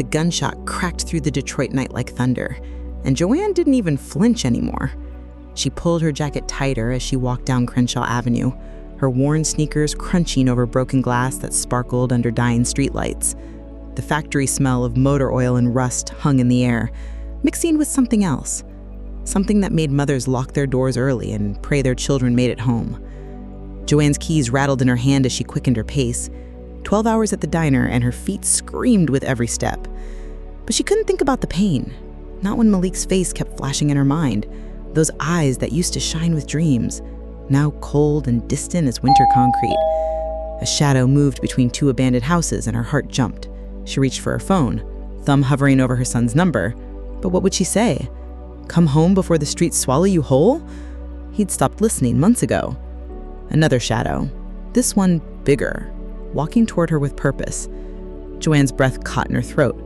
The gunshot cracked through the Detroit night like thunder, and Joanne didn't even flinch anymore. She pulled her jacket tighter as she walked down Crenshaw Avenue, her worn sneakers crunching over broken glass that sparkled under dying streetlights. The factory smell of motor oil and rust hung in the air, mixing with something else. Something that made mothers lock their doors early and pray their children made it home. Joanne's keys rattled in her hand as she quickened her pace. 12 hours at the diner, and her feet screamed with every step. But she couldn't think about the pain, not when Malik's face kept flashing in her mind, those eyes that used to shine with dreams, now cold and distant as winter concrete. A shadow moved between two abandoned houses, and her heart jumped. She reached for her phone, thumb hovering over her son's number. But what would she say? Come home before the streets swallow you whole? He'd stopped listening months ago. Another shadow, this one bigger, walking toward her with purpose. Joanne's breath caught in her throat.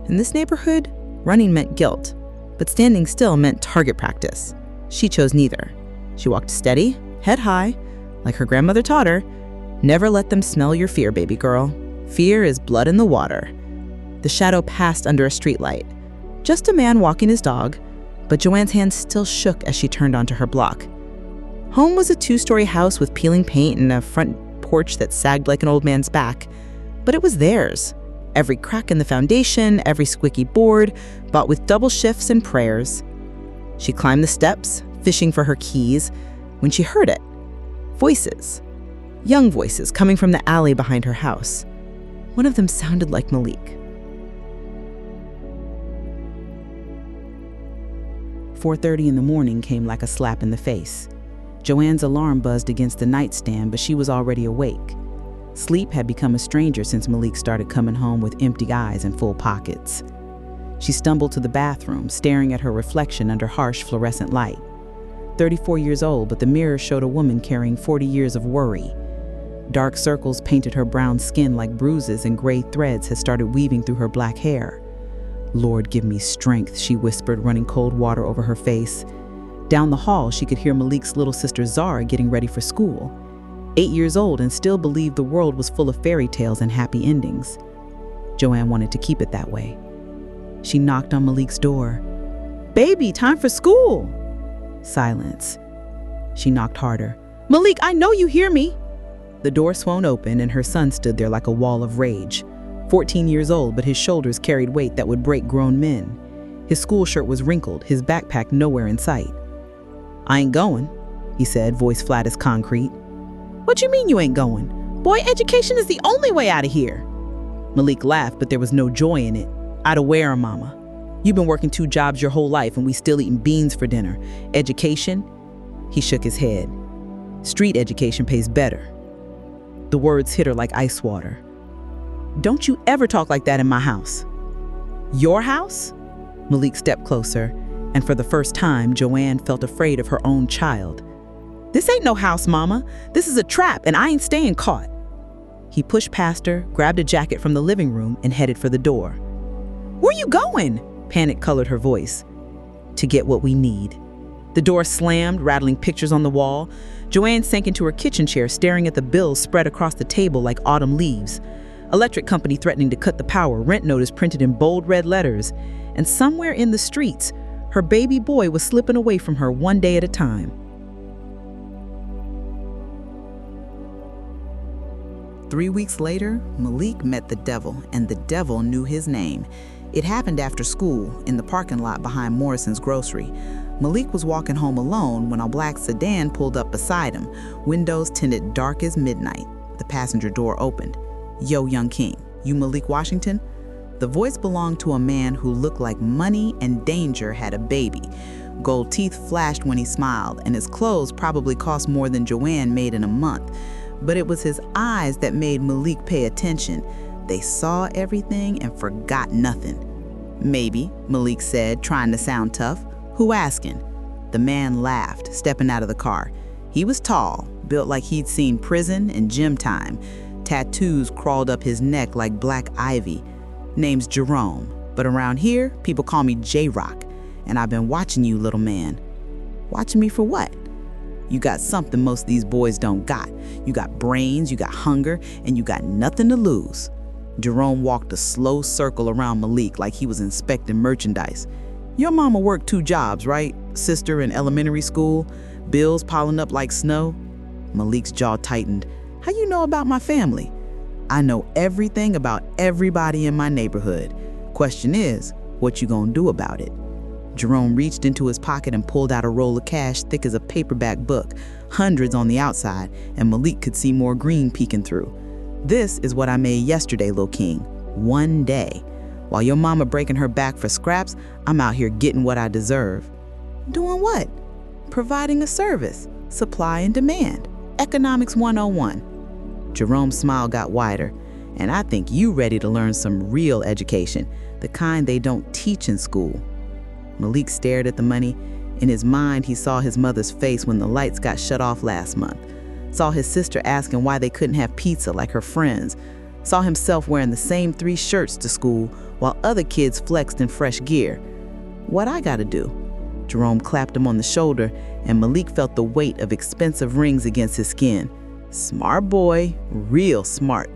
In this neighborhood, running meant guilt, but standing still meant target practice. She chose neither. She walked steady, head high, like her grandmother taught her. Never let them smell your fear, baby girl. Fear is blood in the water. The shadow passed under a streetlight. Just a man walking his dog, but Joanne's hand still shook as she turned onto her block. Home was a 2-story house with peeling paint and a front porch that sagged like an old man's back, but it was theirs. Every crack in the foundation, every squeaky board, bought with double shifts and prayers. She climbed the steps, fishing for her keys, when she heard it. Voices. Young voices coming from the alley behind her house. One of them sounded like Malik. 4:30 in the morning came like a slap in the face. Joanne's alarm buzzed against the nightstand, but she was already awake. Sleep had become a stranger since Malik started coming home with empty eyes and full pockets. She stumbled to the bathroom, staring at her reflection under harsh fluorescent light. 34 years old, but the mirror showed a woman carrying 40 years of worry. Dark circles painted her brown skin like bruises, and gray threads had started weaving through her black hair. "Lord, give me strength," she whispered, running cold water over her face. Down the hall, she could hear Malik's little sister Zara getting ready for school. 8 years old and still believed the world was full of fairy tales and happy endings. Joanne wanted to keep it that way. She knocked on Malik's door. "Baby, time for school!" Silence. She knocked harder. "Malik, I know you hear me!" The door swung open, and her son stood there like a wall of rage. 14 years old, but his shoulders carried weight that would break grown men. His school shirt was wrinkled, his backpack nowhere in sight. "I ain't going," he said, voice flat as concrete. "What you mean you ain't going? Boy, education is the only way out of here." Malik laughed, but there was no joy in it. "I'd wear her, mama. You've been working 2 jobs your whole life, and we still eating beans for dinner. Education?" He shook his head. "Street education pays better." The words hit her like ice water. "Don't you ever talk like that in my house." "Your house?" Malik stepped closer, and for the first time, Joanne felt afraid of her own child. "This ain't no house, mama. This is a trap, and I ain't staying caught." He pushed past her, grabbed a jacket from the living room, and headed for the door. "Where you going?" Panic colored her voice. "To get what we need." The door slammed, rattling pictures on the wall. Joanne sank into her kitchen chair, staring at the bills spread across the table like autumn leaves. Electric company threatening to cut the power, rent notice printed in bold red letters. And somewhere in the streets, her baby boy was slipping away from her one day at a time. 3 weeks later, Malik met the devil, and the devil knew his name. It happened after school, in the parking lot behind Morrison's Grocery. Malik was walking home alone when a black sedan pulled up beside him, windows tinted dark as midnight. The passenger door opened. "Yo, young king, you Malik Washington?" The voice belonged to a man who looked like money and danger had a baby. Gold teeth flashed when he smiled, and his clothes probably cost more than Joanne made in a month. But it was his eyes that made Malik pay attention. They saw everything and forgot nothing. "Maybe," Malik said, trying to sound tough. "Who asking?" The man laughed, stepping out of the car. He was tall, built like he'd seen prison and gym time. Tattoos crawled up his neck like black ivy. "Name's Jerome, but around here, people call me J-Rock. And I've been watching you, little man." "Watching me for what?" "You got something most of these boys don't got. You got brains, you got hunger, and you got nothing to lose." Jerome walked a slow circle around Malik like he was inspecting merchandise. Your mama worked 2 jobs, right? Sister in elementary school, bills piling up like snow. Malik's jaw tightened. How you know about my family? I know everything about everybody in my neighborhood. Question is, what you gonna do about it? Jerome reached into his pocket and pulled out a roll of cash thick as a paperback book, hundreds on the outside, and Malik could see more green peeking through. This is what I made yesterday, Lil King. One day. While your mama breaking her back for scraps, I'm out here getting what I deserve. Doing what? Providing a service. Supply and demand. Economics 101. Jerome's smile got wider. And I think you ready to learn some real education, the kind they don't teach in school. Malik stared at the money. In his mind, he saw his mother's face when the lights got shut off last month. Saw his sister asking why they couldn't have pizza like her friends. Saw himself wearing the same 3 shirts to school while other kids flexed in fresh gear. What I gotta do? Jerome clapped him on the shoulder, and Malik felt the weight of expensive rings against his skin. Smart boy, real smart.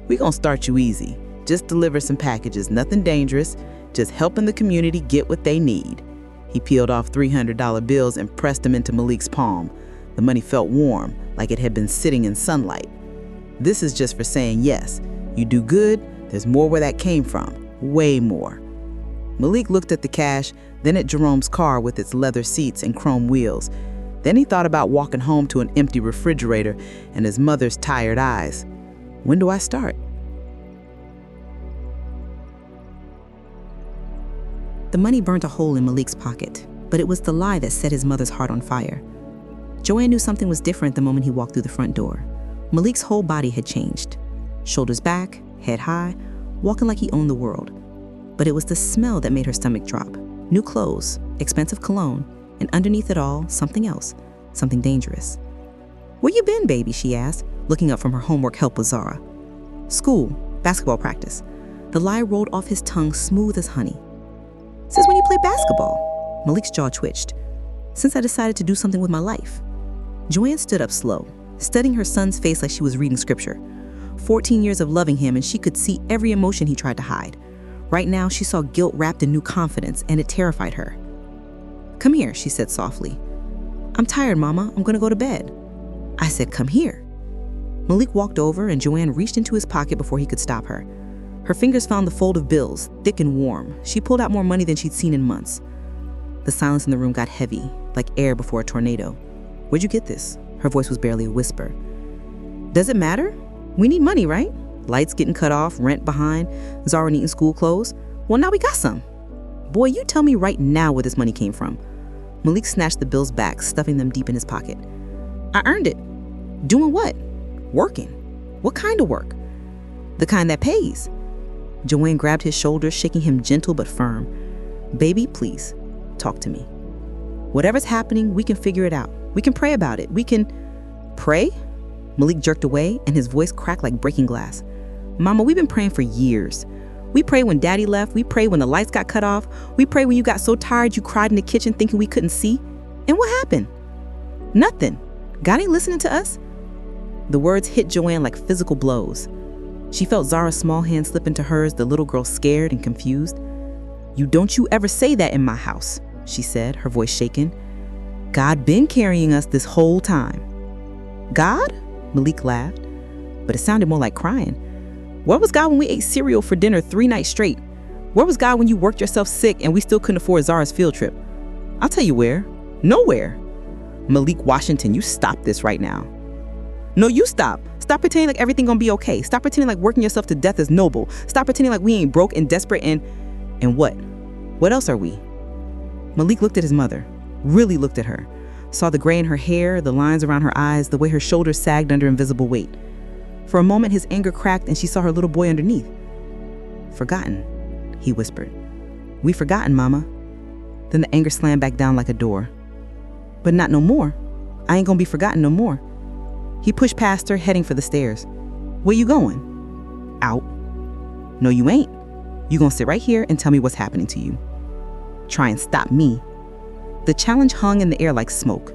We gonna start you easy. Just deliver some packages, nothing dangerous, just helping the community get what they need. He peeled off $300 bills and pressed them into Malik's palm. The money felt warm, like it had been sitting in sunlight. This is just for saying yes. You do good, there's more where that came from. Way more. Malik looked at the cash, then at Jerome's car with its leather seats and chrome wheels. Then he thought about walking home to an empty refrigerator and his mother's tired eyes. When do I start? The money burnt a hole in Malik's pocket, but it was the lie that set his mother's heart on fire. Joanne knew something was different the moment he walked through the front door. Malik's whole body had changed. Shoulders back, head high, walking like he owned the world. But it was the smell that made her stomach drop. New clothes, expensive cologne, and underneath it all, something else, something dangerous. Where you been, baby? She asked, looking up from her homework help with Zara. School, basketball practice. The lie rolled off his tongue smooth as honey. Since when you play basketball? Malik's jaw twitched. Since I decided to do something with my life. Joanne stood up slow, studying her son's face like she was reading scripture. 14 years of loving him, and she could see every emotion he tried to hide. Right now, she saw guilt wrapped in new confidence, and it terrified her. Come here, she said softly. I'm tired, Mama. I'm gonna go to bed. I said, come here. Malik walked over, and Joanne reached into his pocket before he could stop her. Her fingers found the fold of bills, thick and warm. She pulled out more money than she'd seen in months. The silence in the room got heavy, like air before a tornado. Where'd you get this? Her voice was barely a whisper. Does it matter? We need money, right? Lights getting cut off, rent behind, Zara needing school clothes. Well, now we got some. Boy, you tell me right now where this money came from. Malik snatched the bills back, stuffing them deep in his pocket. I earned it. Doing what? Working. What kind of work? The kind that pays. Joanne grabbed his shoulders, shaking him gentle but firm. Baby, please, talk to me. Whatever's happening, we can figure it out. We can pray about it. We can... Pray? Malik jerked away, and his voice cracked like breaking glass. Mama, we've been praying for years. We prayed when Daddy left. We prayed when the lights got cut off. We prayed when you got so tired you cried in the kitchen thinking we couldn't see. And what happened? Nothing. God ain't listening to us? The words hit Joanne like physical blows. She felt Zara's small hand slip into hers, the little girl scared and confused. Don't you ever say that in my house, she said, her voice shaken. God been carrying us this whole time. God? Malik laughed, but it sounded more like crying. Where was God when we ate cereal for dinner 3 nights straight? Where was God when you worked yourself sick and we still couldn't afford Zara's field trip? I'll tell you where. Nowhere. Malik Washington, you stop this right now. No, you stop. Stop pretending like everything gonna be okay. Stop pretending like working yourself to death is noble. Stop pretending like we ain't broke and desperate and what? What else are we? Malik looked at his mother, really looked at her. Saw the gray in her hair, the lines around her eyes, the way her shoulders sagged under invisible weight. For a moment, his anger cracked and she saw her little boy underneath. Forgotten, he whispered. We forgotten, Mama. Then the anger slammed back down like a door. But not no more. I ain't gonna be forgotten no more. He pushed past her, heading for the stairs. Where you going? Out. No, you ain't. You gonna sit right here and tell me what's happening to you. Try and stop me. The challenge hung in the air like smoke.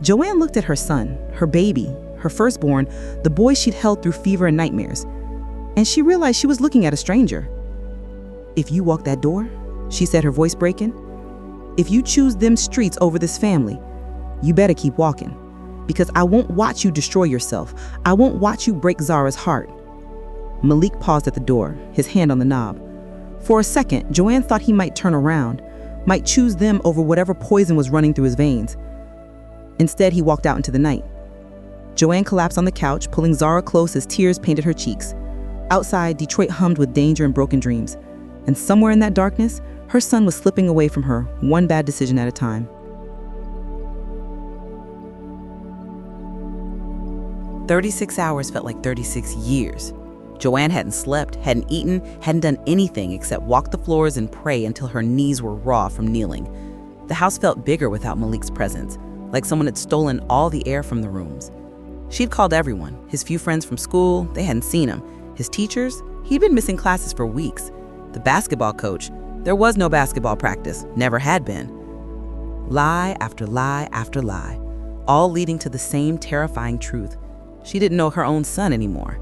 Joanne looked at her son, her baby, her firstborn, the boy she'd held through fever and nightmares. and she realized she was looking at a stranger. "If you walk that door," she said, her voice breaking, "if you choose them streets over this family, you better keep walking. Because I won't watch you destroy yourself. I won't watch you break Zara's heart." Malik paused at the door, his hand on the knob. For a second, Joanne thought he might turn around, might choose them over whatever poison was running through his veins. Instead, he walked out into the night. Joanne collapsed on the couch, pulling Zara close as tears painted her cheeks. Outside, Detroit hummed with danger and broken dreams. And somewhere in that darkness, her son was slipping away from her, one bad decision at a time. 36 hours felt like 36 years. Joanne hadn't slept, hadn't eaten, hadn't done anything except walk the floors and pray until her knees were raw from kneeling. The house felt bigger without Malik's presence, like someone had stolen all the air from the rooms. She'd called everyone, his few friends from school, they hadn't seen him. His teachers, he'd been missing classes for weeks. The basketball coach, there was no basketball practice, never had been. Lie after lie after lie, all leading to the same terrifying truth. She didn't know her own son anymore.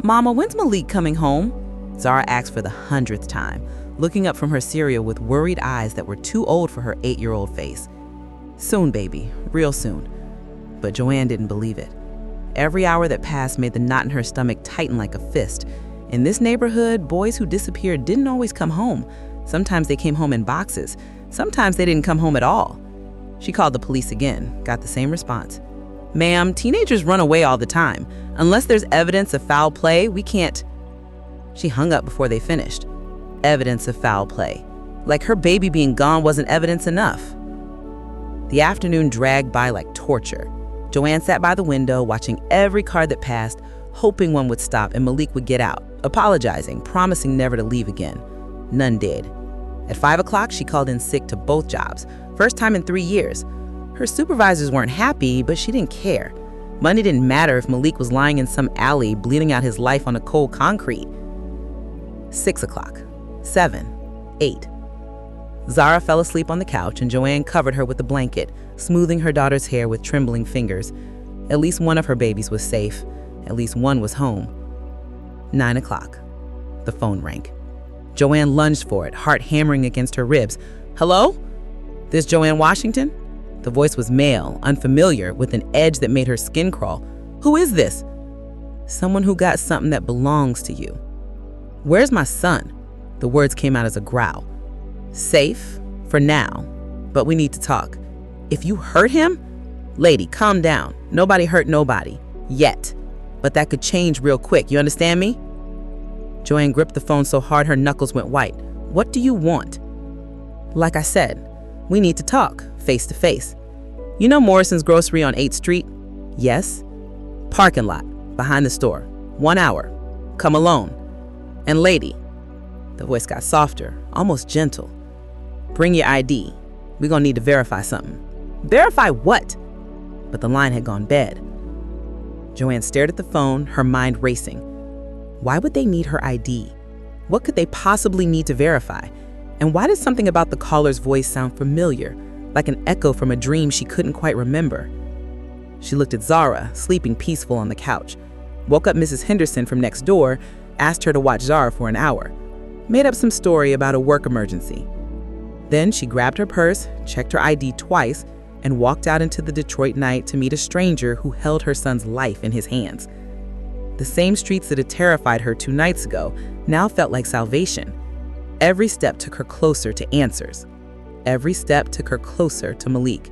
"Mama, when's Malik coming home?" Zara asked for the 100th time, looking up from her cereal with worried eyes that were too old for her 8-year-old face. "Soon, baby, real soon." But Joanne didn't believe it. Every hour that passed made the knot in her stomach tighten like a fist. In this neighborhood, boys who disappeared didn't always come home. Sometimes they came home in boxes. Sometimes they didn't come home at all. She called the police again, got the same response. "Ma'am, teenagers run away all the time. Unless there's evidence of foul play, we can't." She hung up before they finished. Evidence of foul play. Like her baby being gone wasn't evidence enough. The afternoon dragged by like torture. Joanne sat by the window, watching every car that passed, hoping one would stop and Malik would get out, apologizing, promising never to leave again. None did. At 5 o'clock, she called in sick to both jobs, first time in 3 years. Her supervisors weren't happy, but she didn't care. Money didn't matter if Malik was lying in some alley, bleeding out his life on a cold concrete. 6 o'clock, 7, 8. Zara fell asleep on the couch and Joanne covered her with a blanket, smoothing her daughter's hair with trembling fingers. At least one of her babies was safe. At least one was home. 9 o'clock. The phone rang. Joanne lunged for it, heart hammering against her ribs. "Hello? This Joanne Washington?" The voice was male, unfamiliar, with an edge that made her skin crawl. "Who is this?" "Someone who got something that belongs to you." "Where's my son?" The words came out as a growl. "Safe, for now, but we need to talk." "If you hurt him?" "Lady, calm down. Nobody hurt nobody. Yet. But that could change real quick, you understand me?" Joanne gripped the phone so hard her knuckles went white. "What do you want?" "Like I said, we need to talk, face to face. You know Morrison's Grocery on 8th Street? Yes. Parking lot, behind the store. 1 hour. Come alone. And lady," the voice got softer, almost gentle, "bring your ID. We're gonna need to verify something." "Verify what?" But the line had gone dead. Joanne stared at the phone, her mind racing. Why would they need her ID? What could they possibly need to verify? And why did something about the caller's voice sound familiar, like an echo from a dream she couldn't quite remember? She looked at Zara, sleeping peaceful on the couch, woke up Mrs. Henderson from next door, asked her to watch Zara for an hour, made up some story about a work emergency. Then she grabbed her purse, checked her ID twice, and walked out into the Detroit night to meet a stranger who held her son's life in his hands. The same streets that had terrified her 2 nights ago now felt like salvation. Every step took her closer to answers. Every step took her closer to Malik,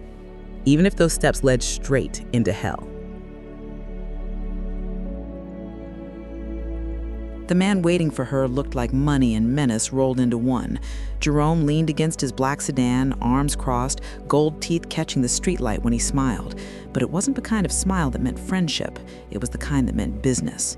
even if those steps led straight into hell. The man waiting for her looked like money and menace rolled into one. Jerome leaned against his black sedan, arms crossed, gold teeth catching the streetlight when he smiled. But it wasn't the kind of smile that meant friendship. It was the kind that meant business.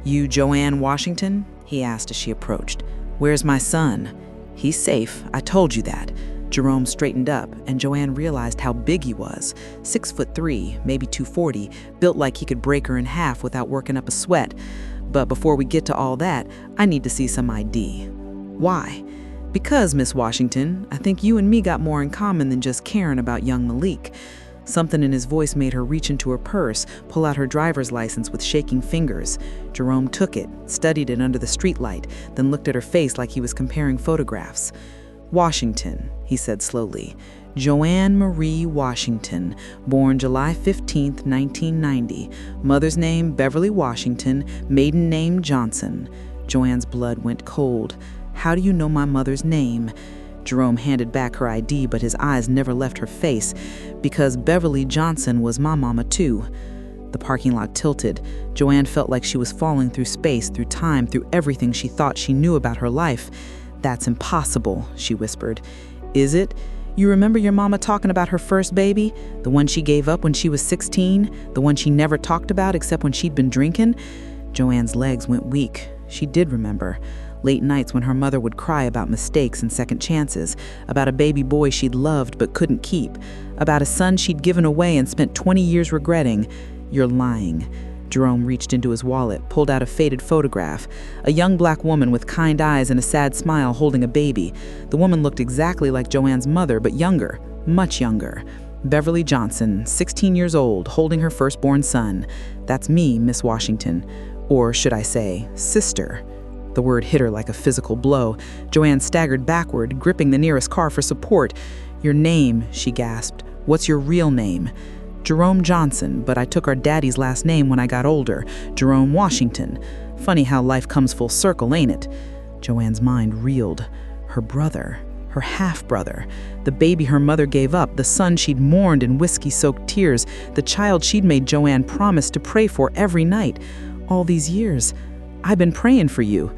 "You Joanne Washington?" he asked as she approached. "Where's my son?" "He's safe. I told you that." Jerome straightened up, and Joanne realized how big he was. 6'3", maybe 240, built like he could break her in half without working up a sweat. "But before we get to all that, I need to see some ID." "Why?" "Because, Miss Washington, I think you and me got more in common than just caring about young Malik. Something in his voice made her reach into her purse, pull out her driver's license with shaking fingers. Jerome took it, studied it under the streetlight, then looked at her face like he was comparing photographs. "Washington," he said slowly. "Joanne Marie Washington, born July 15th, 1990. Mother's name Beverly Washington, maiden name Johnson." Joanne's blood went cold. "How do you know my mother's name?" Jerome handed back her ID, but his eyes never left her face. "Because Beverly Johnson was my mama too." The parking lot tilted. Joanne felt like she was falling through space, through time, through everything she thought she knew about her life. "That's impossible," she whispered. "Is it? You remember your mama talking about her first baby? The one she gave up when she was 16? The one she never talked about except when she'd been drinking?" Joanne's legs went weak. She did remember. Late nights when her mother would cry about mistakes and second chances, about a baby boy she'd loved but couldn't keep, about a son she'd given away and spent 20 years regretting. "You're lying." Jerome reached into his wallet, pulled out a faded photograph. A young black woman with kind eyes and a sad smile holding a baby. The woman looked exactly like Joanne's mother, but younger, much younger. Beverly Johnson, 16 years old, holding her firstborn son. "That's me, Miss Washington. Or should I say, sister." The word hit her like a physical blow. Joanne staggered backward, gripping the nearest car for support. "Your name," she gasped. "What's your real name?" "Jerome Johnson, but I took our daddy's last name when I got older. Jerome Washington. Funny how life comes full circle, ain't it?" Joanne's mind reeled. Her brother, her half-brother, the baby her mother gave up, the son she'd mourned in whiskey-soaked tears, the child she'd made Joanne promise to pray for every night. All these years. "I've been praying for you."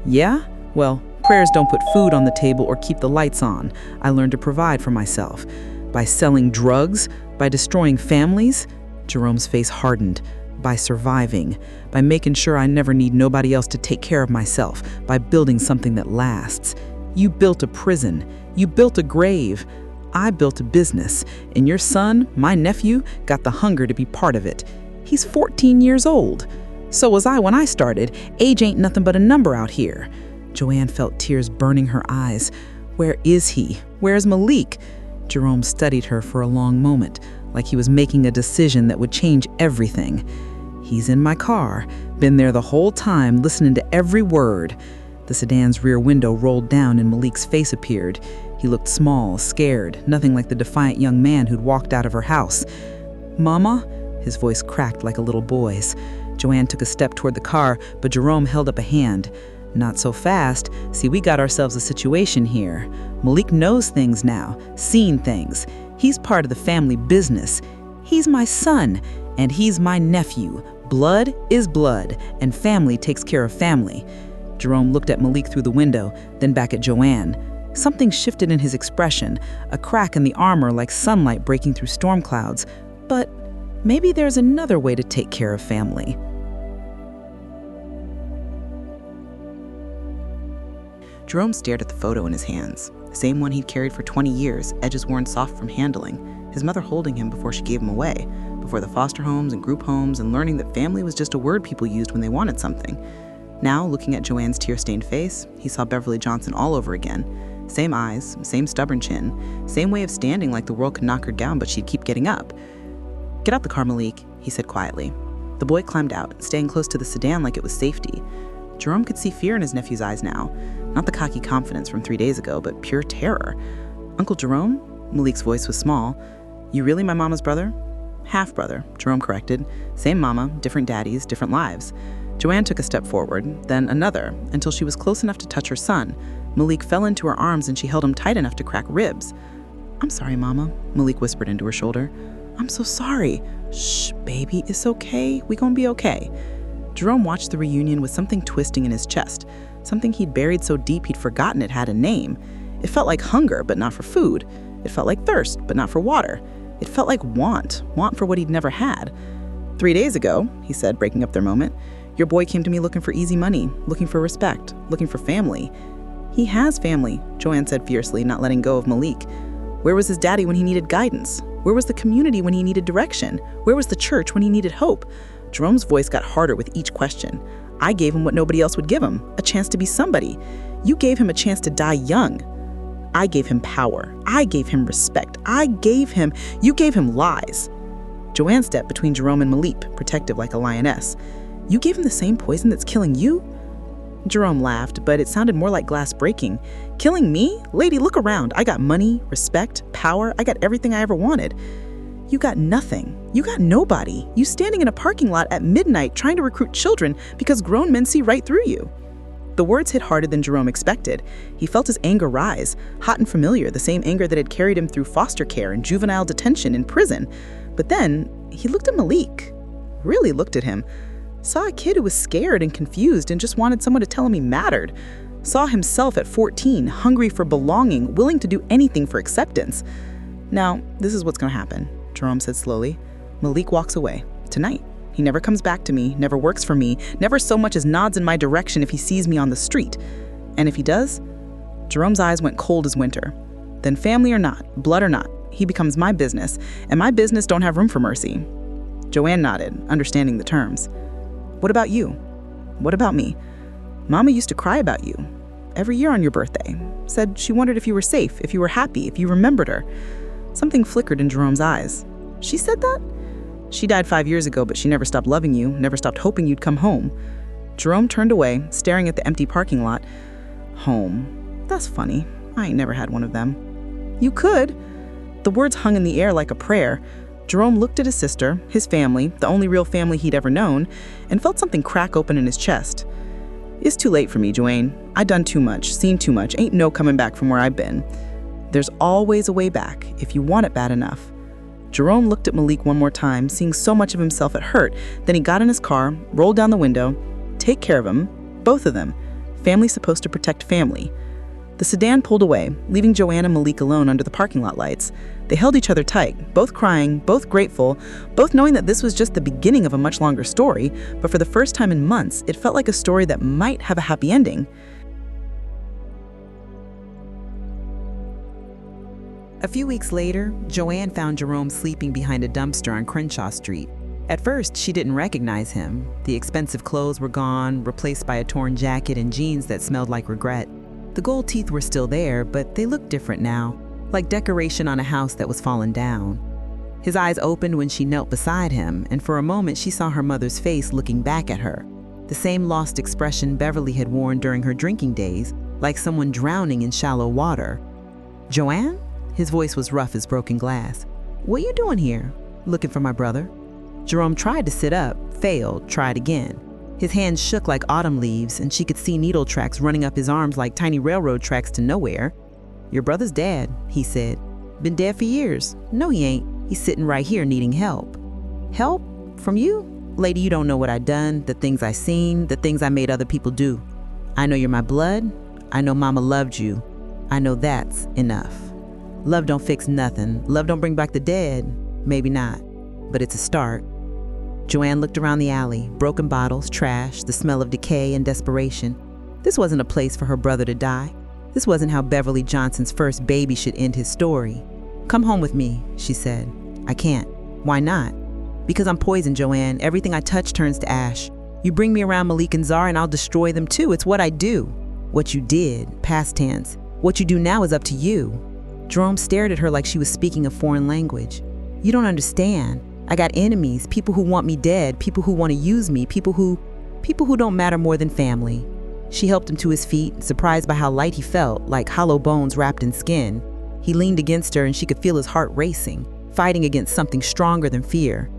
"Yeah? Well, prayers don't put food on the table or keep the lights on. I learned to provide for myself. By selling drugs? By destroying families?" Jerome's face hardened. "By surviving. By making sure I never need nobody else to take care of myself. By building something that lasts. You built a prison. You built a grave. I built a business. And your son, my nephew, got the hunger to be part of it. He's 14 years old. So was I when I started. Age ain't nothing but a number out here." Joanne felt tears burning her eyes. "Where is he? Where's Malik?" Jerome studied her for a long moment, like he was making a decision that would change everything. "He's in my car. Been there the whole time, listening to every word." The sedan's rear window rolled down and Malik's face appeared. He looked small, scared, nothing like the defiant young man who'd walked out of her house. "Mama?" His voice cracked like a little boy's. Joanne took a step toward the car, but Jerome held up a hand. "Not so fast. See, we got ourselves a situation here. Malik knows things now, seen things. He's part of the family business. He's my son, and he's my nephew. Blood is blood, and family takes care of family." Jerome looked at Malik through the window, then back at Joanne. Something shifted in his expression, a crack in the armor like sunlight breaking through storm clouds. "But maybe there's another way to take care of family." Jerome stared at the photo in his hands, the same one he'd carried for 20 years, edges worn soft from handling, his mother holding him before she gave him away, before the foster homes and group homes, and learning that family was just a word people used when they wanted something. Now, looking at Joanne's tear-stained face, he saw Beverly Johnson all over again. Same eyes, same stubborn chin, same way of standing like the world could knock her down, but she'd keep getting up. "Get out the car, Malik," he said quietly. The boy climbed out, staying close to the sedan like it was safety. Jerome could see fear in his nephew's eyes now. Not the cocky confidence from 3 days ago, but pure terror. "Uncle Jerome?" Malik's voice was small. "You really my mama's brother?" "Half-brother," Jerome corrected. "Same mama, different daddies, different lives." Joanne took a step forward, then another, until she was close enough to touch her son. Malik fell into her arms and she held him tight enough to crack ribs. "I'm sorry, Mama," Malik whispered into her shoulder. "I'm so sorry." "Shh, baby, it's okay. We gonna be okay." Jerome watched the reunion with something twisting in his chest, something he'd buried so deep he'd forgotten it had a name. It felt like hunger, but not for food. It felt like thirst, but not for water. It felt like want for what he'd never had. 3 days ago, he said, breaking up their moment, your boy came to me looking for easy money, looking for respect, looking for family. He has family, Joanne said fiercely, not letting go of Malik. Where was his daddy when he needed guidance? Where was the community when he needed direction? Where was the church when he needed hope? Jerome's voice got harder with each question. I gave him what nobody else would give him, a chance to be somebody. You gave him a chance to die young. I gave him power. I gave him respect. You gave him lies. Joanne stepped between Jerome and Malik, protective like a lioness. You gave him the same poison that's killing you? Jerome laughed, but it sounded more like glass breaking. Killing me? Lady, look around. I got money, respect, power. I got everything I ever wanted. You got nothing. You got nobody. You standing in a parking lot at midnight trying to recruit children because grown men see right through you. The words hit harder than Jerome expected. He felt his anger rise, hot and familiar, the same anger that had carried him through foster care and juvenile detention in prison. But then he looked at Malik, really looked at him, saw a kid who was scared and confused and just wanted someone to tell him he mattered, saw himself at 14, hungry for belonging, willing to do anything for acceptance. Now, this is what's going to happen, Jerome said slowly. Malik walks away, tonight. He never comes back to me, never works for me, never so much as nods in my direction if he sees me on the street. And if he does, Jerome's eyes went cold as winter. Then family or not, blood or not, he becomes my business, and my business don't have room for mercy. Joanne nodded, understanding the terms. What about you? What about me? Mama used to cry about you every year on your birthday. Said she wondered if you were safe, if you were happy, if you remembered her. Something flickered in Jerome's eyes. She said that? She died 5 years ago, but she never stopped loving you, never stopped hoping you'd come home. Jerome turned away, staring at the empty parking lot. Home. That's funny. I ain't never had one of them. You could. The words hung in the air like a prayer. Jerome looked at his sister, his family, the only real family he'd ever known, and felt something crack open in his chest. It's too late for me, Joanne. I done too much, seen too much, ain't no coming back from where I've been. There's always a way back, if you want it bad enough. Jerome looked at Malik one more time, seeing so much of himself it hurt. Then he got in his car, rolled down the window. Take care of them, both of them. Family's supposed to protect family. The sedan pulled away, leaving Joanne and Malik alone under the parking lot lights. They held each other tight, both crying, both grateful, both knowing that this was just the beginning of a much longer story, but for the first time in months, it felt like a story that might have a happy ending. A few weeks later, Joanne found Jerome sleeping behind a dumpster on Crenshaw Street. At first, she didn't recognize him. The expensive clothes were gone, replaced by a torn jacket and jeans that smelled like regret. The gold teeth were still there, but they looked different now, like decoration on a house that was fallen down. His eyes opened when she knelt beside him, and for a moment she saw her mother's face looking back at her. The same lost expression Beverly had worn during her drinking days, like someone drowning in shallow water. "Joanne?" His voice was rough as broken glass. "What you doing here?" "Looking for my brother." Jerome tried to sit up, failed, tried again. His hands shook like autumn leaves, and she could see needle tracks running up his arms like tiny railroad tracks to nowhere. "Your brother's dead," he said. "Been dead for years." "No, he ain't. He's sitting right here needing help." "Help? From you?" "Lady, you don't know what I done, the things I seen, the things I made other people do. I know you're my blood. I know Mama loved you. I know that's enough. Love don't fix nothing. Love don't bring back the dead. Maybe not, but it's a start." Joanne looked around the alley, broken bottles, trash, the smell of decay and desperation. This wasn't a place for her brother to die. This wasn't how Beverly Johnson's first baby should end his story. "Come home with me," she said. "I can't." "Why not?" "Because I'm poison, Joanne. Everything I touch turns to ash. You bring me around Malik and Zara and I'll destroy them too. It's what I do." "What you did, past tense. What you do now is up to you." Jerome stared at her like she was speaking a foreign language. "You don't understand. I got enemies, people who want me dead, people who want to use me, people who don't matter more than family." She helped him to his feet, surprised by how light he felt, like hollow bones wrapped in skin. He leaned against her and she could feel his heart racing, fighting against something stronger than fear.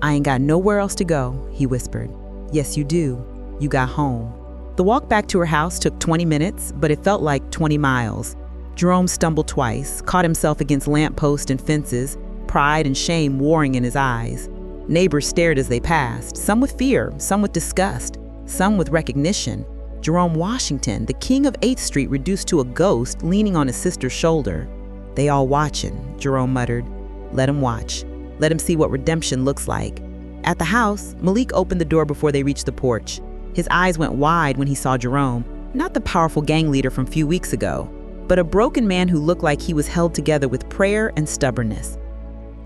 "I ain't got nowhere else to go," he whispered. "Yes, you do. You got home." The walk back to her house took 20 minutes, but it felt like 20 miles. Jerome stumbled twice, caught himself against lampposts and fences, pride and shame warring in his eyes. Neighbors stared as they passed, some with fear, some with disgust, some with recognition. Jerome Washington, the king of 8th Street, reduced to a ghost, leaning on his sister's shoulder. "They all watching," Jerome muttered. "Let him watch. Let him see what redemption looks like." At the house, Malik opened the door before they reached the porch. His eyes went wide when he saw Jerome, not the powerful gang leader from a few weeks ago, but a broken man who looked like he was held together with prayer and stubbornness.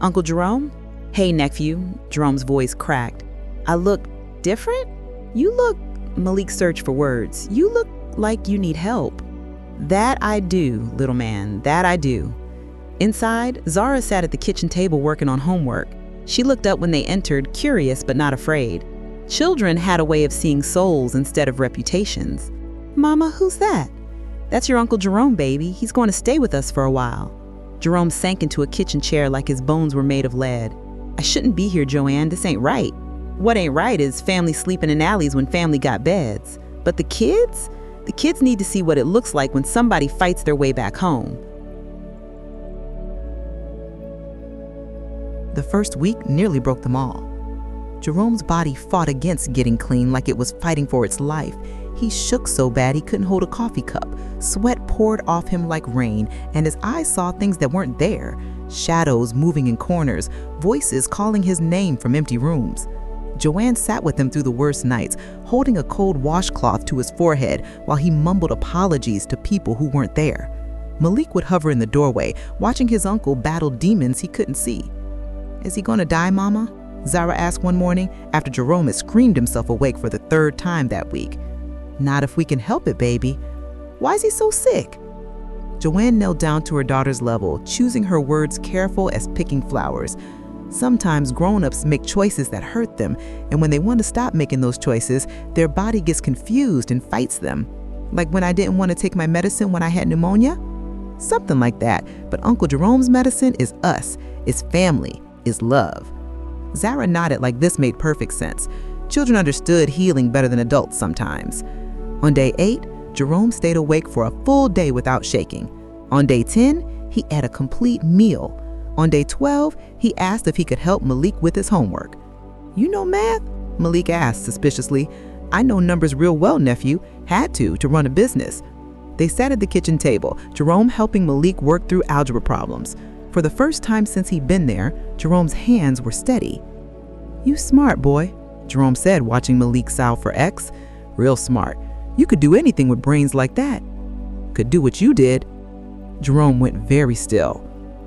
"Uncle Jerome?" "Hey, nephew," Jerome's voice cracked. "I look different?" "You look," Malik searched for words, "you look like you need help." "That I do, little man, that I do." Inside, Zara sat at the kitchen table working on homework. She looked up when they entered, curious but not afraid. Children had a way of seeing souls instead of reputations. "Mama, who's that?" "That's your Uncle Jerome, baby. He's going to stay with us for a while." Jerome sank into a kitchen chair like his bones were made of lead. "I shouldn't be here, Joanne. This ain't right." "What ain't right is family sleeping in alleys when family got beds. But the kids? The kids need to see what it looks like when somebody fights their way back home." The first week nearly broke them all. Jerome's body fought against getting clean like it was fighting for its life. He shook so bad he couldn't hold a coffee cup. Sweat poured off him like rain, and his eyes saw things that weren't there. Shadows moving in corners, voices calling his name from empty rooms. Joanne sat with him through the worst nights, holding a cold washcloth to his forehead while he mumbled apologies to people who weren't there. Malik would hover in the doorway, watching his uncle battle demons he couldn't see. "Is he gonna die, Mama?" Zara asked one morning after Jerome had screamed himself awake for the third time that week. "Not if we can help it, baby." "Why is he so sick?" Joanne knelt down to her daughter's level, choosing her words careful as picking flowers. Sometimes grown-ups make choices that hurt them, and when they want to stop making those choices, their body gets confused and fights them. Like when I didn't want to take my medicine when I had pneumonia? Something like that, but Uncle Jerome's medicine is us, is family, is love. Zara nodded like this made perfect sense. Children understood healing better than adults sometimes. On day 8, Jerome stayed awake for a full day without shaking. On day 10, he ate a complete meal. On day 12, he asked if he could help Malik with his homework. "You know math?" Malik asked suspiciously. "I know numbers real well, nephew. Had to run a business." They sat at the kitchen table, Jerome helping Malik work through algebra problems. For the first time since he'd been there, Jerome's hands were steady. "You smart, boy," Jerome said, watching Malik solve for X. "Real smart. You could do anything with brains like that." "Could do what you did." Jerome went very still.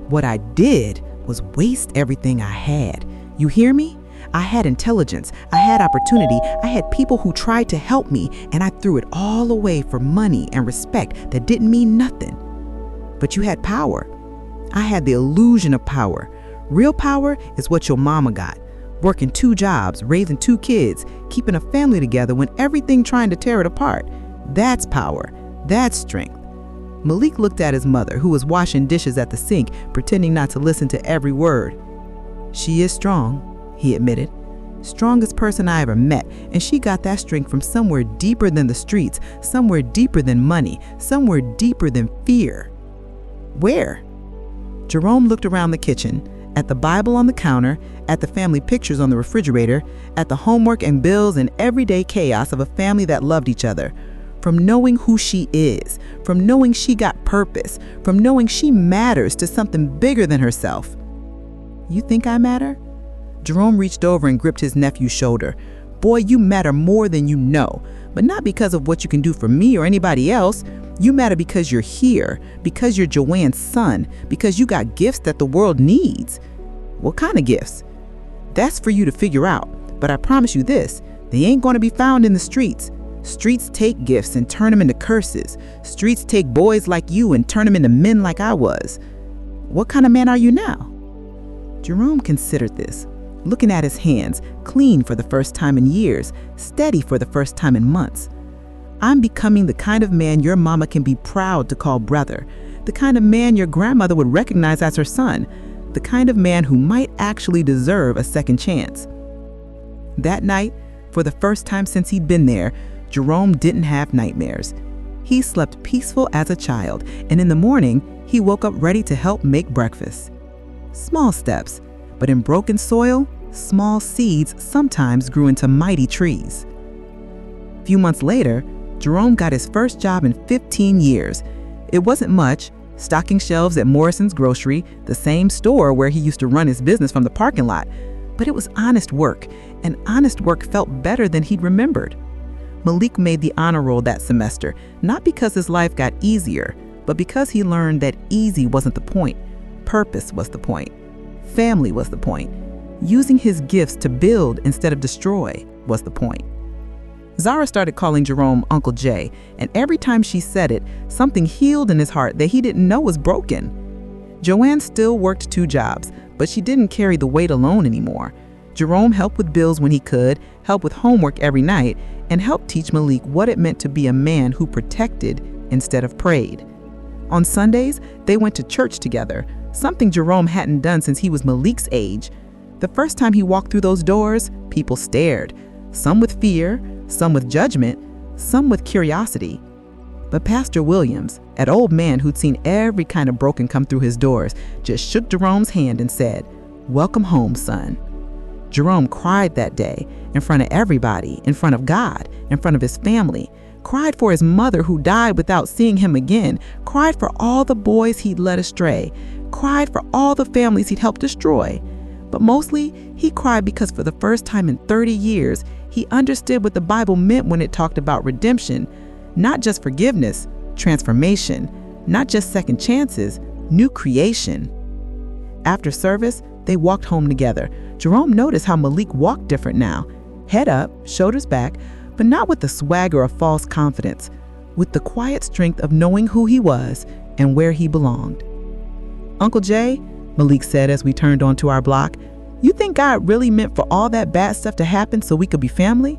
"What I did was waste everything I had. You hear me? I had intelligence, I had opportunity, I had people who tried to help me, and I threw it all away for money and respect that didn't mean nothing. But you had power. I had the illusion of power. Real power is what your mama got. Working 2 jobs, raising 2 kids, keeping a family together when everything trying to tear it apart. That's power. That's strength." Malik looked at his mother, who was washing dishes at the sink, pretending not to listen to every word. "She is strong," he admitted. "Strongest person I ever met, and she got that strength from somewhere deeper than the streets, somewhere deeper than money, somewhere deeper than fear." "Where?" Jerome looked around the kitchen, at the Bible on the counter, at the family pictures on the refrigerator, at the homework and bills and everyday chaos of a family that loved each other. From knowing who she is, from knowing she got purpose, from knowing she matters to something bigger than herself. "You think I matter?" Jerome reached over and gripped his nephew's shoulder. "Boy, you matter more than you know, but not because of what you can do for me or anybody else. You matter because you're here, because you're Joanne's son, because you got gifts that the world needs." "What kind of gifts?" "That's for you to figure out, but I promise you this, they ain't going to be found in the streets. Streets take gifts and turn them into curses. Streets take boys like you and turn them into men like I was." "What kind of man are you now?" Jerome considered this, looking at his hands, clean for the first time in years, steady for the first time in months. "I'm becoming the kind of man your mama can be proud to call brother, the kind of man your grandmother would recognize as her son, the kind of man who might actually deserve a second chance." That night, for the first time since he'd been there, Jerome didn't have nightmares. He slept peaceful as a child, and in the morning, he woke up ready to help make breakfast. Small steps, but in broken soil, small seeds sometimes grew into mighty trees. A few months later, Jerome got his first job in 15 years. It wasn't much, stocking shelves at Morrison's Grocery, the same store where he used to run his business from the parking lot. But it was honest work, and honest work felt better than he'd remembered. Malik made the honor roll that semester, not because his life got easier, but because he learned that easy wasn't the point. Purpose was the point. Family was the point. Using his gifts to build instead of destroy was the point. Zara started calling Jerome Uncle Jay, and every time she said it, something healed in his heart that he didn't know was broken. Joanne still worked 2 jobs, but she didn't carry the weight alone anymore. Jerome helped with bills when he could, helped with homework every night, and helped teach Malik what it meant to be a man who protected instead of prayed. On Sundays, they went to church together, something Jerome hadn't done since he was Malik's age. The first time he walked through those doors, people stared, some with fear, some with judgment, some with curiosity. But Pastor Williams, an old man who'd seen every kind of broken come through his doors, just shook Jerome's hand and said, "Welcome home, son." Jerome cried that day, in front of everybody, in front of God, in front of his family, cried for his mother who died without seeing him again, cried for all the boys he'd led astray, cried for all the families he'd helped destroy. But mostly, he cried because for the first time in 30 years, he understood what the Bible meant when it talked about redemption, not just forgiveness, transformation, not just second chances, new creation. After service, they walked home together. Jerome noticed how Malik walked different now, head up, shoulders back, but not with the swagger of false confidence, with the quiet strength of knowing who he was and where he belonged. "Uncle Jay," Malik said as we turned onto our block, "you think God really meant for all that bad stuff to happen so we could be family?"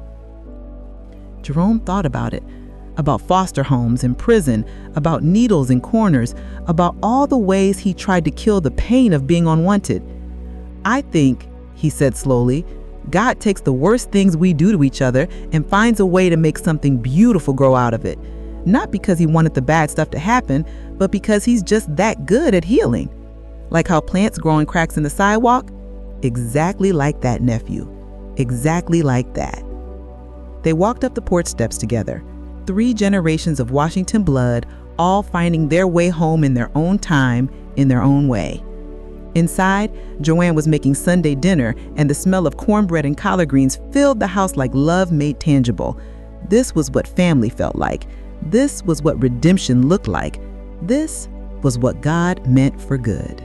Jerome thought about it, about foster homes and prison, about needles and corners, about all the ways he tried to kill the pain of being unwanted. "I think," he said slowly, "God takes the worst things we do to each other and finds a way to make something beautiful grow out of it. Not because he wanted the bad stuff to happen, but because he's just that good at healing. Like how plants grow in cracks in the sidewalk? Exactly like that, nephew. Exactly like that." They walked up the porch steps together. 3 generations of Washington blood, all finding their way home in their own time, in their own way. Inside, Joanne was making Sunday dinner, and the smell of cornbread and collard greens filled the house like love made tangible. This was what family felt like. This was what redemption looked like. This was what God meant for good.